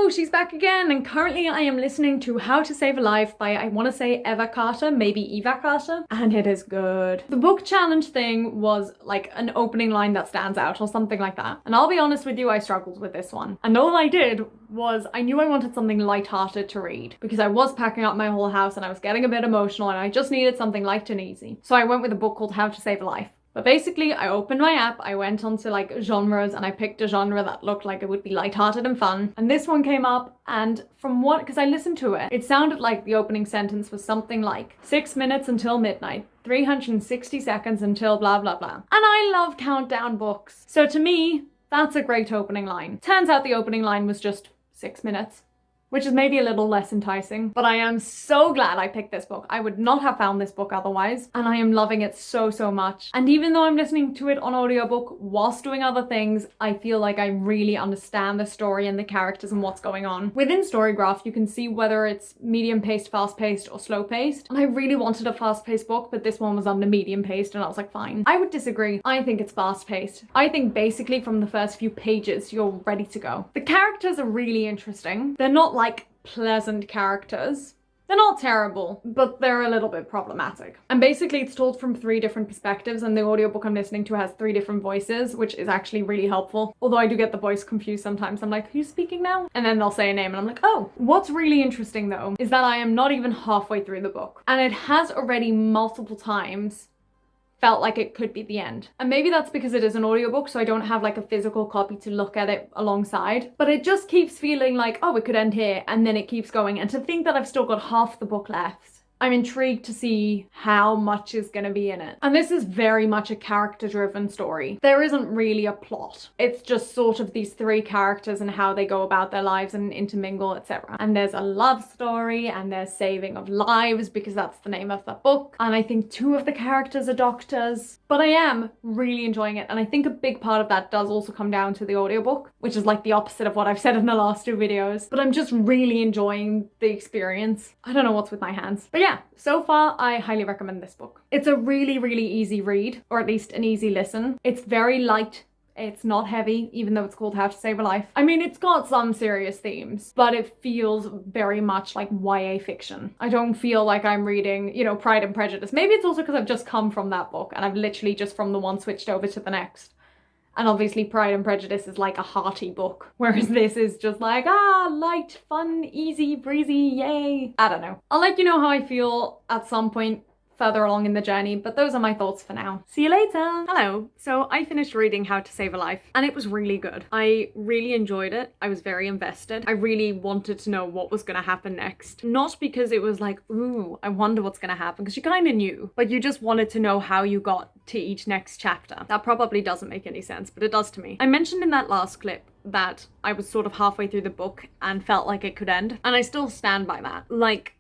Hello, she's back again, and currently I am listening to How to Save a Life by, I want to say, Eva Carter, maybe Eva Carter, and it is good. The book challenge thing was like an opening line that stands out or something like that, and I'll be honest with you, I struggled with this one. And all I did was I knew I wanted something light-hearted to read because I was packing up my whole house and I was getting a bit emotional and I just needed something light and easy. So I went with a book called How to Save a Life. But basically, I opened my app, I went onto like genres, and I picked a genre that looked like it would be lighthearted and fun. And this one came up, and from what, because I listened to it, it sounded like the opening sentence was something like 6 minutes until midnight, 360 seconds until blah blah blah. And I love countdown books. So to me, that's a great opening line. Turns out the opening line was just 6 minutes. Which is maybe a little less enticing, but I am so glad I picked this book. I would not have found this book otherwise, and I am loving it so, so much. And even though I'm listening to it on audiobook whilst doing other things, I feel like I really understand the story and the characters and what's going on. Within Storygraph, you can see whether it's medium-paced, fast-paced, or slow-paced, and I really wanted a fast-paced book, but this one was under medium-paced, and I was like, fine. I would disagree. I think it's fast-paced. I think basically from the first few pages, you're ready to go. The characters are really interesting. They're not like pleasant characters. They're not terrible, but they're a little bit problematic. And basically it's told from 3 different perspectives, and the audiobook I'm listening to has 3 different voices, which is actually really helpful. Although I do get the voice confused sometimes. I'm like, who's speaking now? And then they'll say a name and I'm like, oh. What's really interesting though, is that I am not even halfway through the book. And it has already multiple times felt like it could be the end. And maybe that's because it is an audiobook, so I don't have like a physical copy to look at it alongside. But it just keeps feeling like, oh, it could end here, and then it keeps going. And to think that I've still got half the book left, I'm intrigued to see how much is going to be in it. And this is very much a character-driven story. There isn't really a plot. It's just sort of these 3 characters and how they go about their lives and intermingle, etc. And there's a love story, and there's saving of lives, because that's the name of the book. And I think 2 of the characters are doctors. But I am really enjoying it, and I think a big part of that does also come down to the audiobook, which is like the opposite of what I've said in the last 2 videos. But I'm just really enjoying the experience. I don't know what's with my hands. But yeah, so far I highly recommend this book. It's a really, really easy read, or at least an easy listen. It's very light. It's not heavy, even though it's called How to Save a Life. I mean, it's got some serious themes, but it feels very much like YA fiction. I don't feel like I'm reading, you know, Pride and Prejudice. Maybe it's also because I've just come from that book and I've literally just from the one switched over to the next. And obviously Pride and Prejudice is like a hearty book, whereas this is just like, light, fun, easy, breezy, yay. I don't know. I'll let you know how I feel at some point further along in the journey, but those are my thoughts for now. See you later! Hello! So I finished reading How to Save a Life, and it was really good. I really enjoyed it. I was very invested. I really wanted to know what was gonna happen next. Not because it was like, ooh, I wonder what's gonna happen, because you kind of knew, but you just wanted to know how you got to each next chapter. That probably doesn't make any sense, but it does to me. I mentioned in that last clip that I was sort of halfway through the book and felt like it could end, and I still stand by that. Like,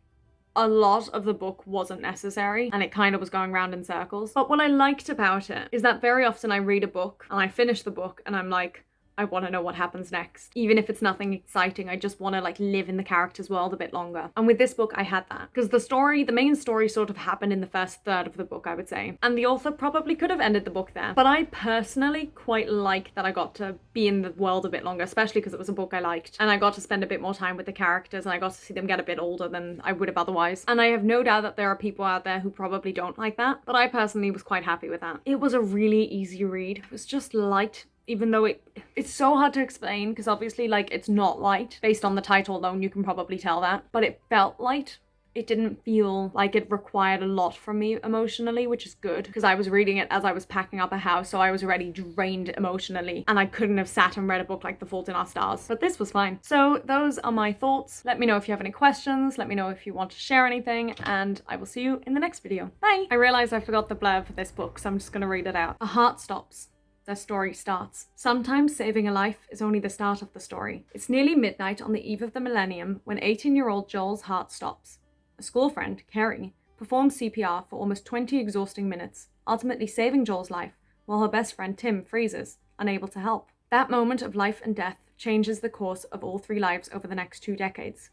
a lot of the book wasn't necessary and it kind of was going round in circles. But what I liked about it is that very often I read a book and I finish the book and I'm like, I want to know what happens next. Even if it's nothing exciting, I just want to like live in the character's world a bit longer. And with this book, I had that. Because the main story sort of happened in the first third of the book, I would say. And the author probably could have ended the book there. But I personally quite like that I got to be in the world a bit longer, especially because it was a book I liked. And I got to spend a bit more time with the characters and I got to see them get a bit older than I would have otherwise. And I have no doubt that there are people out there who probably don't like that. But I personally was quite happy with that. It was a really easy read. It was just light. Even though it's so hard to explain, because obviously like it's not light. Based on the title alone, you can probably tell that. But it felt light. It didn't feel like it required a lot from me emotionally, which is good. Because I was reading it as I was packing up a house, so I was already drained emotionally. And I couldn't have sat and read a book like The Fault in Our Stars. But this was fine. So those are my thoughts. Let me know if you have any questions. Let me know if you want to share anything. And I will see you in the next video. Bye! I realized I forgot the blurb for this book, so I'm just gonna read it out. A heart stops. Their story starts. Sometimes saving a life is only the start of the story. It's nearly midnight on the eve of the millennium when 18-year-old Joel's heart stops. A school friend, Carrie, performs CPR for almost 20 exhausting minutes, ultimately saving Joel's life, while her best friend Tim freezes, unable to help. That moment of life and death changes the course of all 3 lives over the next 2 decades.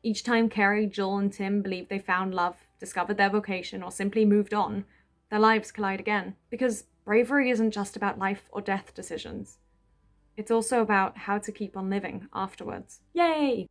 Each time Carrie, Joel, and Tim believe they found love, discovered their vocation, or simply moved on, their lives collide again. Because bravery isn't just about life or death decisions. It's also about how to keep on living afterwards. Yay!